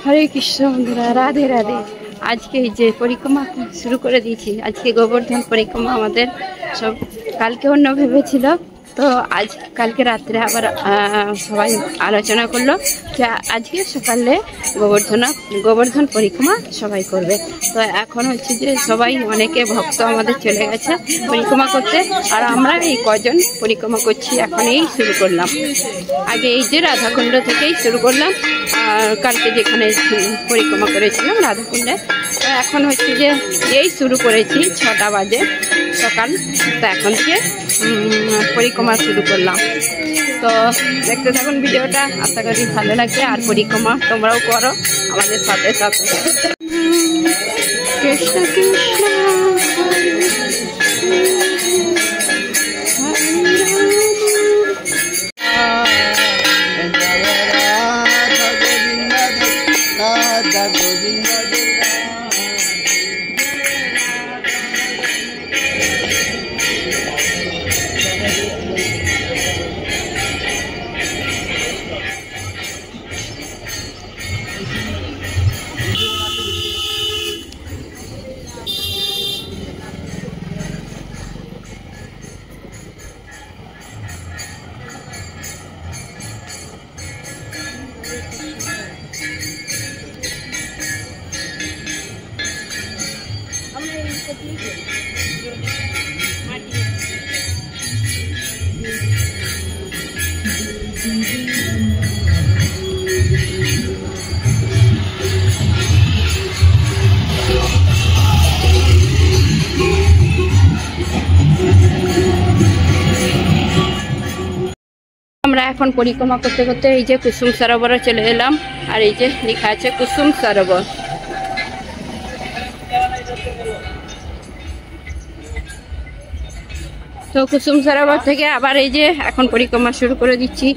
হরে কৃষ্ণ বন্ধুরা, রাধে রাধে। আজকে এই যে পরিক্রমা শুরু করে দিয়েছি। আজকে গোবর্ধন পরিক্রমা আমাদের সব, কালকে অন্য ভেবেছিল, তো কালকে রাত্রে আবার সবাই আলোচনা করলো যে আজকে সকালে গোবর্ধন পরিক্রমা সবাই করবে। তো এখন হচ্ছে যে সবাই অনেকে ভক্ত আমাদের চলে গেছে পরিক্রমা করতে, আর আমরা এই কজন পরিক্রমা করছি। এখন এই শুরু করলাম, আগে এই যে রাধাকুণ্ড থেকেই শুরু করলাম, আর কালকে যেখানে পরিক্রমা করেছিলাম রাধাকুণ্ডে। তো এখন হচ্ছে যে এই শুরু করেছি 6টা বাজে সকাল। তো এখন থেকে পরিক্রমা শুরু করলাম। তো দেখতে থাকুন ভিডিওটা, আশা করি ভালো লাগবে। আর পরিক্রমা তোমরাও করো আমাদের সাথে সাথে। কৃষ্ণ কৃষ্ণ আমরা এখন পরিক্রমা করতে করতে এই যে কুসুম সরোবরে চলে এলাম। আর এই যে লেখা আছে কুসুম সরোবর। তো কুসুম সরোবর থেকে আবার এই যে এখন পরিক্রমা শুরু করে দিচ্ছি।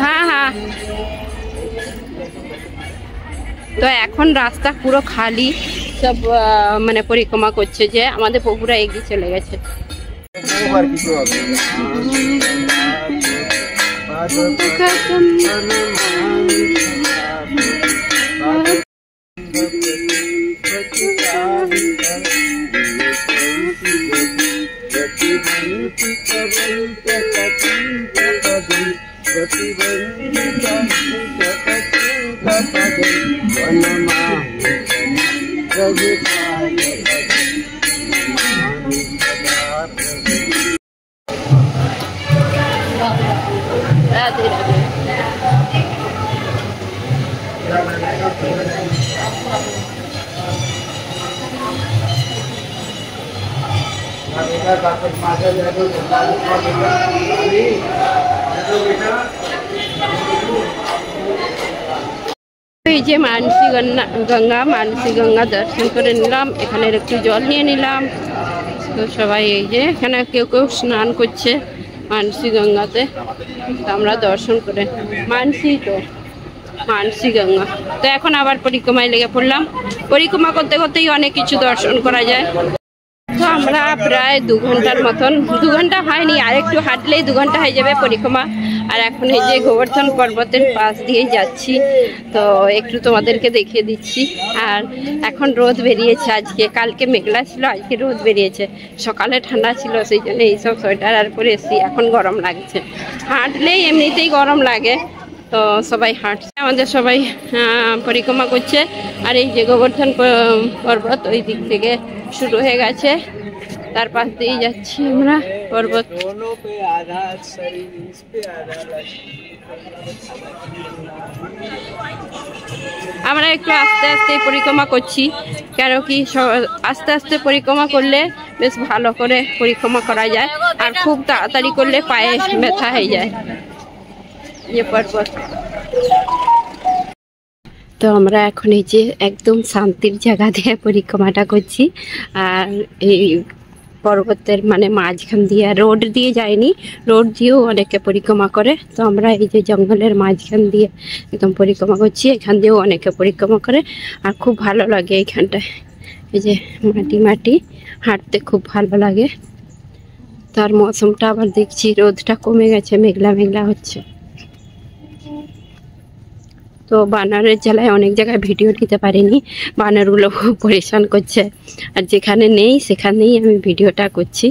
হ্যাঁ হ্যাঁ। তো এখন রাস্তা পুরো খালি, সব মানে পরিক্রমা করছে, যে আমাদের প্রভুরা এগিয়ে চলে গেছে। রাধে রাধে। এই যে মানসী গঙ্গা দর্শন করে নিলাম, এখানে একটু জল নিয়ে নিলাম। তো সবাই এই যে এখানে কেউ কেউ স্নান করছে মানসী গঙ্গাতে। তো আমরা দর্শন করে মানসী গঙ্গা। তো এখন আবার পরিক্রমায় লেগে পড়লাম। পরিক্রমা করতে করতেই অনেক কিছু দর্শন করা যায়। তো আমরা প্রায় 2 ঘন্টার মতন, 2 ঘন্টা হয়নি, আর একটু হাঁটলেই 2 ঘন্টা হয়ে যাবে পরিক্রমা। আর এখন এই যে গোবর্ধন পর্বতের পাশ দিয়েই যাচ্ছি, তো একটু তোমাদেরকে দেখিয়ে দিচ্ছি। আর এখন রোদ বেরিয়েছে আজকে, কালকে মেঘলা ছিল, আজকে রোদ বেরিয়েছে। সকালে ঠান্ডা ছিল, সেই জন্য এইসব সোয়েটার আর পরে এসছি। এখন গরম লাগছে, হাঁটলেই এমনিতেই গরম লাগে। তো সবাই হাঁটছে, আমাদের সবাই পরিক্রমা করছে। আর এই যে গোবর্ধন পর্বত ওই দিক থেকে শুরু হয়ে গেছে, তার পাশ দিয়ে যাচ্ছি আমরা পর্বত। আমরা একটু আস্তে আস্তে পরিক্রমা করছি, কেন কি আস্তে আস্তে পরিক্রমা করলে বেশ ভালো করে পরিক্রমা করা যায়। আর খুব তাড়াতাড়ি করলে পায়ে ব্যথা হয়ে যায় ये पर्वत। তো আমরা এখন এই যে একদম শান্তির জায়গা দিয়ে পরিক্রমাটা করছি। আর এই পর্বতের মানে মাঝখান দিয়ে, রোড দিয়ে যায়নি, রোড দিয়েও অনেকে পরিক্রমা করে। তো আমরা এই যে জঙ্গলের মাঝখান দিয়ে একদম পরিক্রমা করছি, এখান দিয়েও অনেকে পরিক্রমা করে। আর খুব ভালো লাগে এইখানটায়, এই যে মাটি মাটি হাঁটতে খুব ভালো লাগে। তার মৌসুমটা আবার দেখছি রোদটা কমে গেছে, মেঘলা মেঘলা হচ্ছে। তো বানরের জ্বালায় অনেক জায়গায় ভিডিও দিতে পারিনি, বানরগুলো খুব পরেশান করছে। আর যেখানে নেই সেখানেই আমি ভিডিওটা করছি।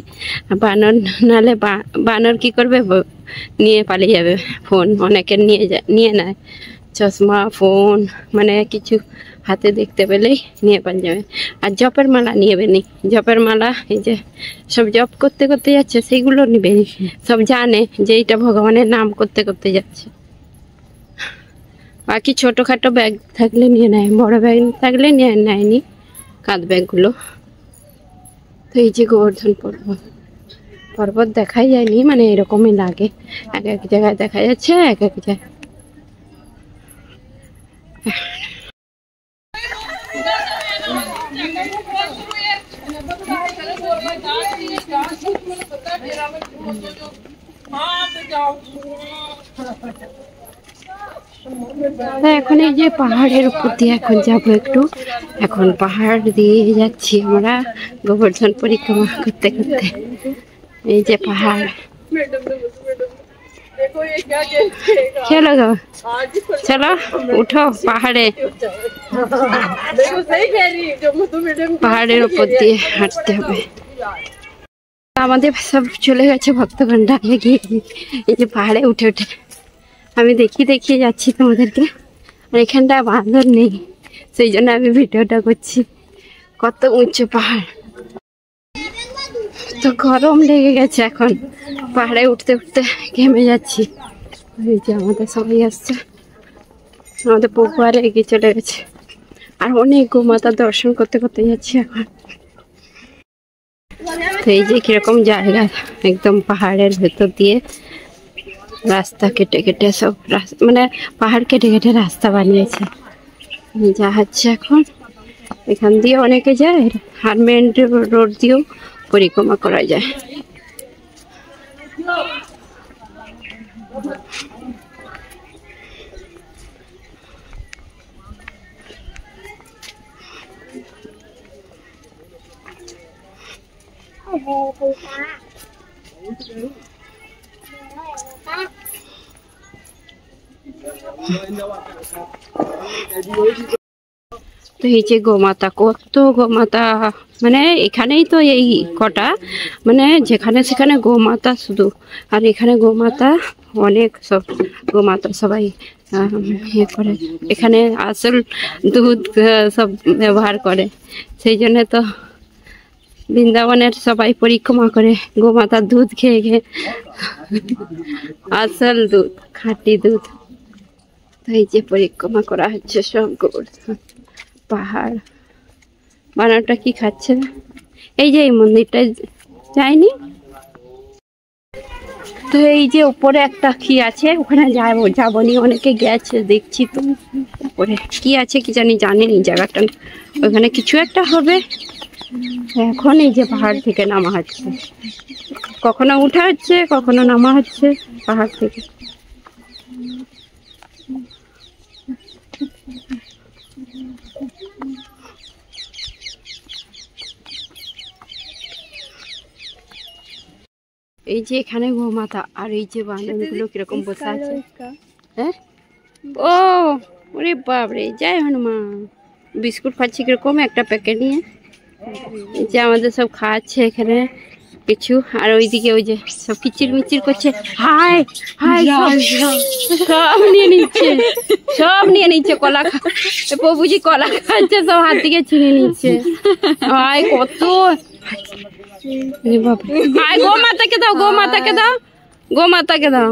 বানর নালে বানর কি করবে, নিয়ে পালিয়ে যাবে ফোন, অনেকের নিয়ে নেয় চশমা, ফোন, মানে কিছু হাতে দেখতে পেলেই নিয়ে পালিয়ে যাবে। আর জপের মালা নিয়ে নি, জপের মালা এই যে সব জপ করতে করতে যাচ্ছে সেইগুলো নিবে, সব জানে যে এইটা ভগবানের নাম করতে করতে যাচ্ছে। বাকি ছোটোখাটো ব্যাগ থাকলে নিয়ে নেয়, বড় ব্যাগ থাকলে নিয়ে নেয়নি কাঁধ ব্যাগগুলো। তো এই যে গোবর্ধন পর্বত দেখাই যায়নি, মানে এরকমই লাগে, এক এক জায়গায় দেখা যাচ্ছে, এক এক জায়গায়। এখন এই যে পাহাড়ের উপর দিয়ে এখন যাবো একটু, এখন পাহাড় দিয়ে যাচ্ছি আমরা গোবর্ধন পরিক্রমা করতে করতে। এই যে পাহাড়, চলো গো, চলো উঠো পাহাড়ে, পাহাড়ের উপর দিয়ে হাঁটতে হবে। আমাদের সব চলে গেছে ভক্তগণরা এগিয়ে, এই যে পাহাড়ে উঠে উঠে আমি দেখিয়ে যাচ্ছি তোমাদেরকে। আর এখানটা বাঁদর নেই, সেই জন্য আমি ভিডিওটা করছি। কত উঁচু পাহাড়, তো গরম লেগে গেছে এখন, পাহাড়ে উঠতে উঠতে ঘেমে যাচ্ছি। এই যে আমাদের সবাই আসছে, আমাদের পুকুরে এগিয়ে চলে গেছে। আর অনেক গোমাতা দর্শন করতে করতে যাচ্ছি এখন। তো এই যে কিরকম জায়গা, একদম পাহাড়ের ভেতর দিয়ে রাস্তা কেটে কেটে সব, মানে পাহাড় কেটে কেটে রাস্তা বানিয়েছে। যা হচ্ছে এখন, এখান দিয়ে অনেকে যায়, আর মেন রোড দিয়েও পরিক্রমা করা যায়। তো এই যে গোমাতা, কত গোমাতা, মানে এখানেই তো এই কটা, মানে যেখানে সেখানে গোমাতা শুধু। আর এখানে গোমাতা অনেক, সব গোমাতা সবাই ইয়ে করে, এখানে আসল দুধ সব ব্যবহার করে, সেই জন্য তো বৃন্দাবনের সবাই পরিক্রমা করে গোমাতার দুধ খেয়ে খেয়ে, আসল দুধ, খাঁটি দুধ। তো এই যে পরিক্রমা করা হচ্ছে সব গোবর্ধন পাহাড়। বানরটা কি খাচ্ছে, এই যে এই মন্দিরটা যায়নি। তো এই যে উপরে একটা কি আছে, ওখানে যাবনি, অনেকে গেছে দেখছি। তো উপরে কি আছে কি জানিনি জায়গাটা, ওখানে কিছু একটা হবে। এখন এই যে পাহাড় থেকে নামা হচ্ছে, কখনো উঠা হচ্ছে কখনো নামা হচ্ছে পাহাড় থেকে। এই যে এখানে গোমাতা, আর এই যে বানরগুলো কিরকম বসে আছে। হ্যাঁ, ও ওরে বাপরে, জয় হনুমান। বিস্কুট খাচ্ছি কিরকম একটা প্যাকেট নিয়ে, এই যে আমাদের সব খাওয়াচ্ছে এখানে কিছু। আর ওইদিকে ওই যে সব কিচির মিচির করছে, হাই হাই, সব নিয়ে নিচ্ছে, সব নিয়ে নিচ্ছে। কলা প্রভুজি কলা খাচ্ছে, সব হাত থেকে ছিঁড়ে নিচ্ছে। হাই কত, গোমাতাকে দাও, গোমাতাকে দাও, গোমাতাকে দাও।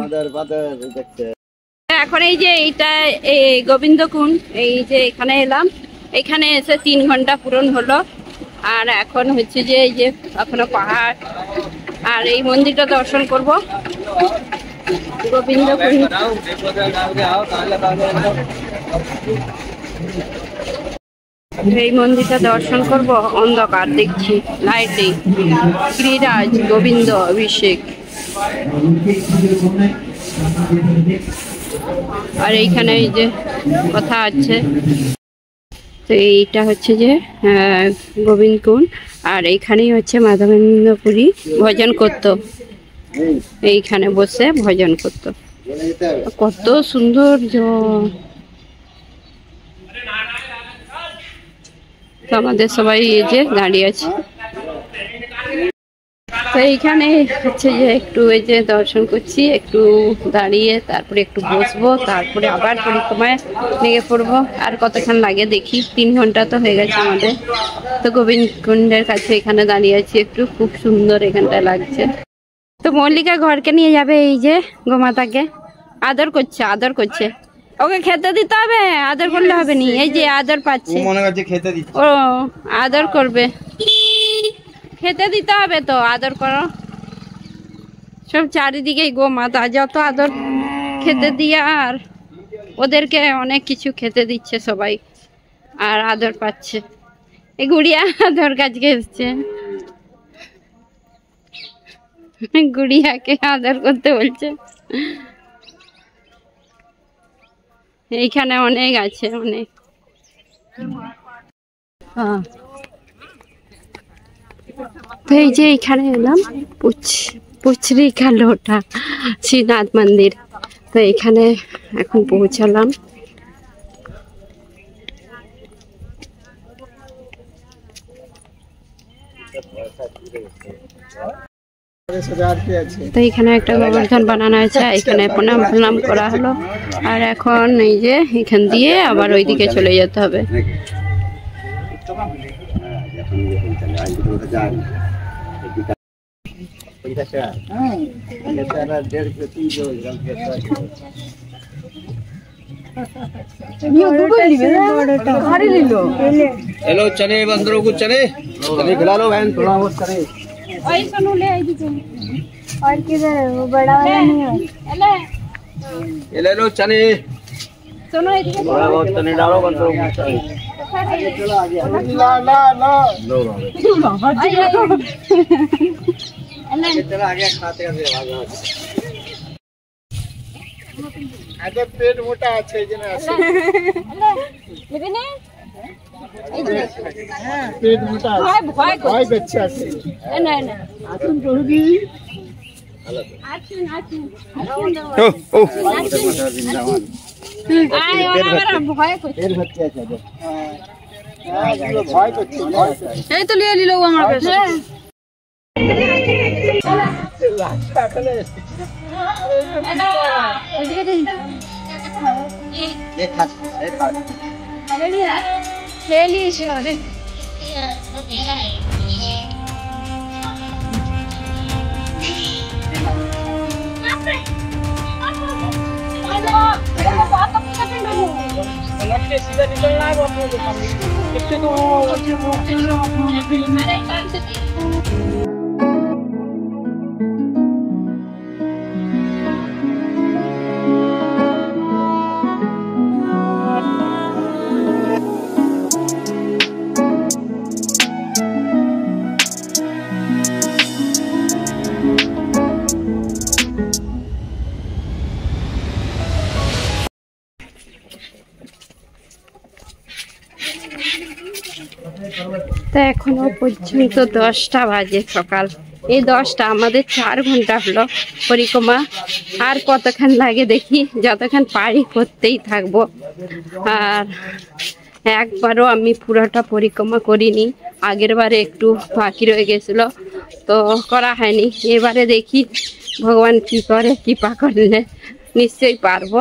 এখন এই যে এইটা এই গোবিন্দকুণ্ড, এই যে এখানে এলাম, এখানে এসে 3 ঘন্টা পূরণ হলো। আর এখন হচ্ছে যে এই যে এখনো পাহাড়, আর এই মন্দিরটা দর্শন করব, গোবিন্দকুণ্ড। এই মন্দিরটা দর্শন করব, অন্ধকার দেখছি, লাইট নেই। গিরিরাজ গোবিন্দ অভিষেক। আর এইখানে এই যে কথা আছে, তো এইটা হচ্ছে যে গোবিন্দকুণ্ড। আর এইখানেই হচ্ছে মাধবেন্দ্রপুরী ভজন করত, এইখানে বসে ভজন করত। কত সুন্দর, তো আমাদের সবাই এই যে দাঁড়িয়ে আছে। তো এইখানে হচ্ছে যে একটু এই যে দর্শন করছি, একটু দাঁড়িয়ে তারপরে একটু বসবো, তারপরে আবার পরিক্রমায় লেগে পড়বো। আর কতক্ষণ লাগে দেখি, 3 ঘন্টা তো হয়ে গেছে আমাদের। তো গোবিন্দ কুণ্ডের কাছে এখানে দাঁড়িয়ে আছি, একটু খুব সুন্দর এখানটা লাগছে। তো মল্লিকা ঘরকে নিয়ে যাবে, এই যে গোমাতাকে আদর করছে, আদর করছে। ওকে খেতে দিতে হবে, আদর করলে হবে নি, এই যে আদর পাচ্ছে, ও আদর করবে, খেতে দিতে হবে তো আদর করো। সব চারিদিকে গোমাতা, যত আদর খেতে দিয়ে, আর ওদেরকে অনেক কিছু খেতে দিচ্ছে সবাই, আর আদর পাচ্ছে। এই গুড়িয়া আদর কাজকে এসছে, গুড়িয়াকে আদর করতে বলছে। এইখানে অনেক আছে, অনেক। তো এই যে এখানে এলাম, পুচরি কালোটা শ্রীনাথ মন্দির। তো এখানে এখন পৌঁছালাম। তো এখানে একটা গোবর্ধন বানানো আছে, এখানে প্রণাম করা হলো। আর এখন এই যে এখান দিয়ে আবার ওইদিকে চলে যেতে হবে। हेलो चने बंदरों को चने खिला लो बहन, थोड़ा बहुत चने। और किधर है वो बड़ा वाला? नहीं है, ये ले लो चने, थोड़ा बहुत चने डालो बंदरों को। चला आगे खाते पेट मोटा আছে पेट मोटा ভয় বাচ্চা আছে না না আসুন প্রভুজি আসুন আসুন ও ও আয় ওরা ভয় করছে এর বাচ্চা আছে হ্যাঁ ভয় করছে এই তো নিয়ে নিলো আমার কাছে सीधा निकलना है তো এখনো পর্যন্ত 10টা বাজে সকাল। এই 10টা আমাদের 4 ঘন্টা হলো পরিক্রমা। আর কতক্ষণ লাগে দেখি, যতক্ষণ পারি করতেই থাকবো। আর একবারও আমি পুরোটা পরিক্রমা করিনি, আগের বারে একটু বাকি রয়ে গেছিলো তো করা হয়নি। এবারে দেখি ভগবান কি করে, কৃপা করলে নিশ্চয়ই পারবো।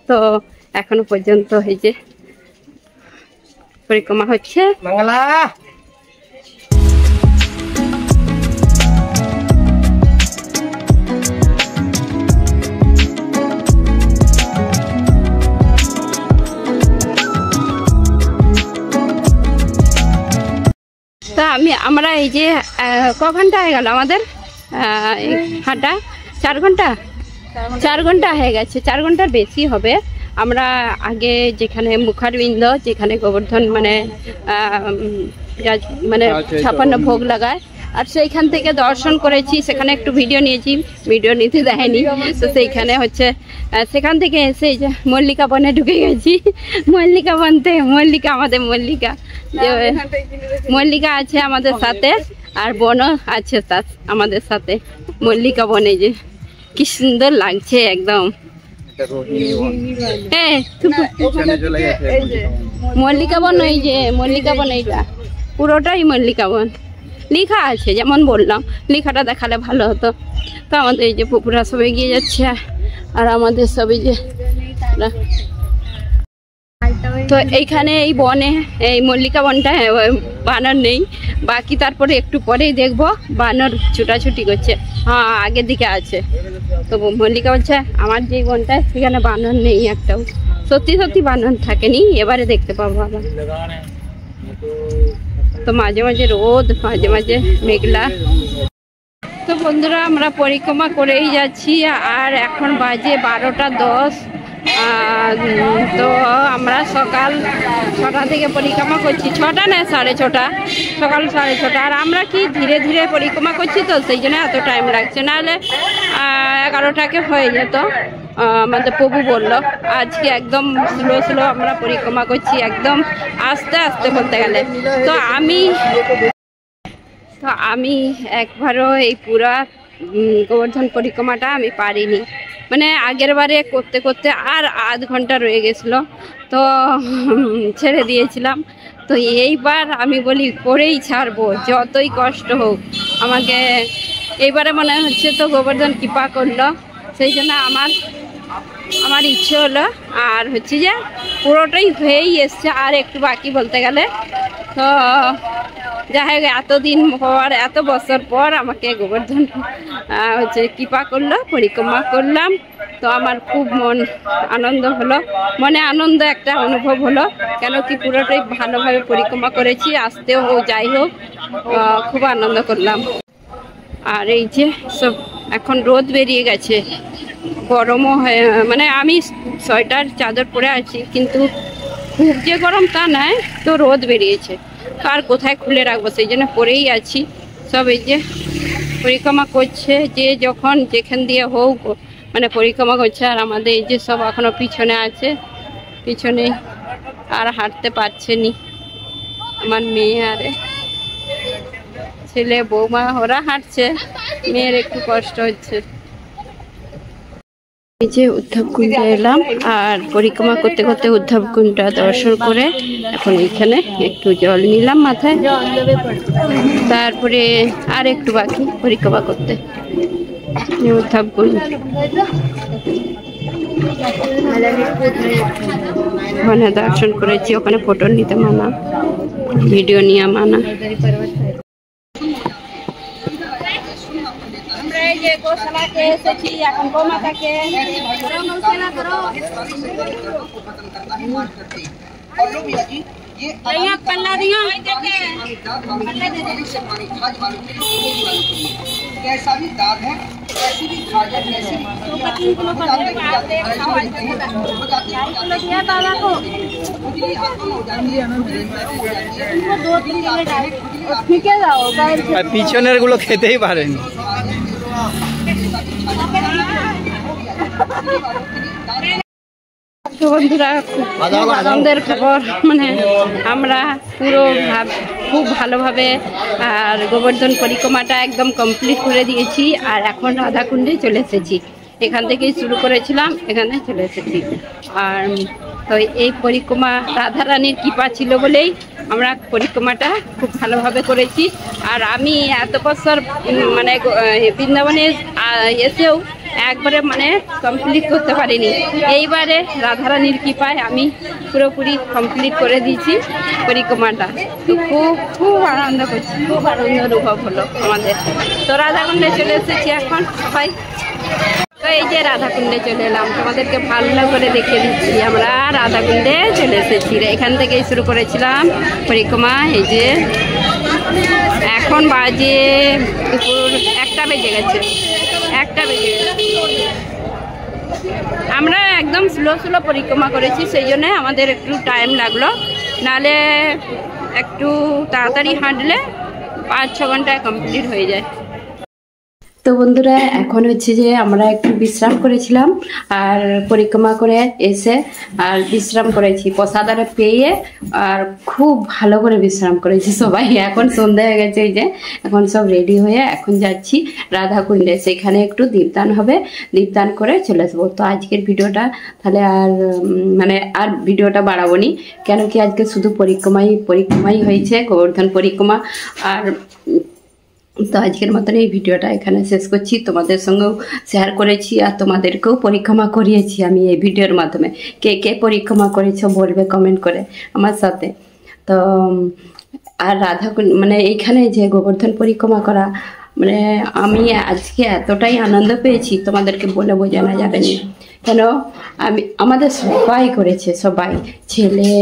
তো এখনো পর্যন্ত হয়েছে পরিক্রমা হচ্ছে। मंगला তা আমরা এই যে ক ঘন্টা হয়ে গেল আমাদের হাঁটা? 4 ঘন্টা, 4 ঘন্টা হয়ে গেছে, 4 ঘন্টার বেশি হবে। আমরা আগে যেখানে মুখারবিন্দ, যেখানে গোবর্ধন মানে 56 ভোগ লাগায়, আর সেইখান থেকে দর্শন করেছি। সেখানে একটু ভিডিও নিয়েছি, ভিডিও নিতে দেয়নি। তো সেইখানে হচ্ছে সেখান থেকে এসে এই যে মল্লিকা বনে ঢুকে গেছি। মল্লিকা বনতে, মল্লিকা আমাদের মল্লিকা, মল্লিকা আছে আমাদের সাথে, আর বনও আছে আমাদের সাথে। মল্লিকা বনে যে কি সুন্দর লাগছে একদম। মল্লিকা বন, এই যে মল্লিকা বন, এইটা পুরোটাই মল্লিকা বন লেখা আছে, যেমন বললাম লেখাটা দেখালে ভালো হতো। তো আমাদের এই যে পুকুরা সব এগিয়ে যাচ্ছে, আর আমাদের সব এই যে, তো এইখানে এই বনে এই মল্লিকা বনটা বানর নেই, বাকি তারপরে একটু পরেই দেখবো বানর ছুটাছুটি করছে। হ্যাঁ আগের দিকে আছে। তো মল্লিকা বলছে আমার যেই বনটায় সেখানে বানর নেই একটাও। সত্যি সত্যি বানর থাকেনি, এবারে দেখতে পাবো আবার। তো মাঝে মাঝে রোদ, মাঝে মাঝে মেঘলা। তো বন্ধুরা আমরা পরিক্রমা করেই যাচ্ছি, আর এখন বাজে 12টা 10। তো আমরা সকাল 6টা থেকে পরিক্রমা করছি, 6টা না 6:30, সকাল 6:30। আর আমরা কি ধীরে ধীরে পরিক্রমা করছি, তো সেই জন্য এত টাইম লাগছে, নাহলে 11টাকে হয়ে যেত। আমাদের প্রভু বলল আজকে একদম স্লো স্লো আমরা পরিক্রমা করছি, একদম আস্তে আস্তে বলতে গেলে। তো আমি একবারও এই পুরা গোবর্ধন পরিক্রমাটা আমি পারিনি, মানে আগের বারে করতে করতে আর আধ ঘন্টা রয়ে গেছিলো, তো ছেড়ে দিয়েছিলাম। তো এইবার আমি বলি করেই ছাড়বো, যতই কষ্ট হোক আমাকে। এইবারে মনে হচ্ছে তো গোবর্ধন কৃপা করলো, সেই জন্য আমার ইচ্ছে হলো। আর হচ্ছে যে পুরোটাই হয়েই এসছে, আর একটু বাকি বলতে গেলে। তো যাই হোক, এতদিন পর, এত বছর পর আমাকে গোবর্ধন হচ্ছে কৃপা করলো, পরিক্রমা করলাম। তো আমার খুব আনন্দ হলো, মনে আনন্দ একটা অনুভব হলো, কেন কি পুরোটাই ভালোভাবে পরিক্রমা করেছি, আসতেও যাই হোক খুব আনন্দ করলাম। আর এই যে সব এখন রোদ বেরিয়ে গেছে, গরমও হয়, মানে আমি সোয়েটার চাদর পরে আছি, কিন্তু খুব যে গরম তা নয়, তো রোদ বেরিয়েছে, আর কোথায় খুলে রাখবো, সেই জন্য পরেই আছি। সব এই যে পরিক্রমা করছে, যে যখন যেখান দিয়ে হোক মানে পরিক্রমা করছে। আর আমাদের এই যে সব এখনো পিছনে আছে, পিছনে আর হাঁটতে পারছে নি। আমার মেয়ে আর ছেলে বৌমা ওরা হাঁটছে, মেয়ের একটু কষ্ট হচ্ছে। এই যে উদ্ধবকুণ্ডে এলাম, আর পরিক্রমা করতে করতে উদ্ধবকুণ্ডটা দর্শন করে এখন এইখানে একটু জল নিলাম মাথায়, তারপরে আর একটু বাকি পরিক্রমা করতে। উদ্ধবকুণ্ড ওখানে দর্শন করেছি, ওখানে ফটো নিতে মানা, ভিডিও নিয়ে মানা। যে গোশালাতে এসেছি, এখন গোমাতাকে पल्ला दिया कैसा भी दाग है, कैसी भी खाज है, कैसी भी পিছনের গুলো খেতেই পারেন। বন্ধুরা খুব আনন্দের খবর, মানে আমরা পুরো খুব ভালোভাবে আর গোবর্ধন পরিক্রমাটা একদম কমপ্লিট করে দিয়েছি, আর এখন রাধাকুণ্ডে চলে এসেছি। এখান থেকেই শুরু করেছিলাম, এখানে চলে এসেছি। আর তো এই পরিক্রমা রাধারানীর কৃপা ছিল বলেই আমরা পরিক্রমাটা খুব ভালোভাবে করেছি। আর আমি এত বছর মানে বৃন্দাবনে এসেও একবারে মানে কমপ্লিট করতে পারিনি, এইবারে রাধারানীর কৃপায় আমি পুরোপুরি কমপ্লিট করে দিয়েছি পরিক্রমাটা। তো খুব খুব আনন্দ করছি, খুব আনন্দ অনুভব হলো আমাদের। তো রাধাকুণ্ডে চলে এসেছি এখন সবাই। তো এই যে রাধাকুণ্ডে চলে এলাম, তোমাদেরকে ভালো করে দেখিয়ে দিচ্ছি। আমরা রাধাকুণ্ডে চলে এসেছি, এখান থেকেই শুরু করেছিলাম পরিক্রমা। এই যে এখন বাজে দুপুর 1টা বেজে গেছে, 1টা বেজে গেছে। আমরা একদম স্লো স্লো পরিক্রমা করেছি, সেই জন্য আমাদের একটু টাইম লাগলো, নালে একটু তাড়াতাড়ি হাঁটলে 5-6 ঘন্টায় কমপ্লিট হয়ে যায়। তো তো বন্ধুরা এখন হচ্ছে যে আমরা একটু বিশ্রাম করেছিলাম আর পরিক্রমা করে এসে আর বিশ্রাম করেছি প্রসাদারে পেয়ে আর খুব ভালো করে বিশ্রাম করেছি সবাই। এখন সন্ধ্যা হয়ে গেছে, এই যে এখন সব রেডি হয়ে এখন যাচ্ছি রাধাকুণ্ডে, সেখানে একটু দীপদান হবে, দীপদান করে চলে আসবো। তো আজকের ভিডিওটা তাহলে আর মানে আর ভিডিওটা বাড়াবো নি, কেন কি আজকে শুধু পরিক্রমাই হয়েছে, গোবর্ধন পরিক্রমা। আর তো আজকের মতন এই ভিডিওটা এখানে শেষ করছি, তোমাদের সঙ্গেও শেয়ার করেছি আর তোমাদেরকেও পরিক্রমা করিয়েছি আমি এই ভিডিওর মাধ্যমে। কে কে পরিক্রমা করেছো বলবে কমেন্ট করে আমার সাথে। তো আর রাধাকুণ্ড মানে এইখানে যে গোবর্ধন পরিক্রমা করা মানে আমি আজকে এতটাই আনন্দ পেয়েছি তোমাদেরকে বলে বোঝানো যাবে না। কেন আমাদের সবাই করেছে, সবাই ছেলে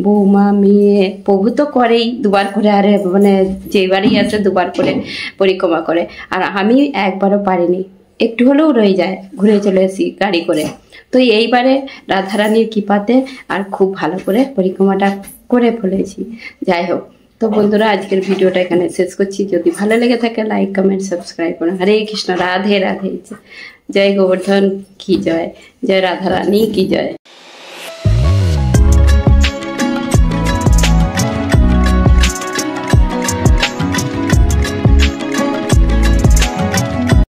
বৌমা মেয়ে, প্রভু তো করেই দুবার করে, আরে মানে যেবারই আসে দুবার করে পরিক্রমা করে। আর আমি একবারও পারিনি, একটু হলেও রয়ে যায়, ঘুরে চলে আসি গাড়ি করে। তো এইবারে রাধারানীর কৃপাতে আর খুব ভালো করে পরিক্রমাটা করে ফেলেছি। যাই হোক, তো বন্ধুরা আজকের ভিডিওটা এখানে শেষ করছি। যদি ভালো লেগে থাকে লাইক কমেন্ট সাবস্ক্রাইব করুন। হরে কৃষ্ণ, রাধে রাধে, জয় গোবর্ধন কি জয়, জয় রাধারানী কি জয়।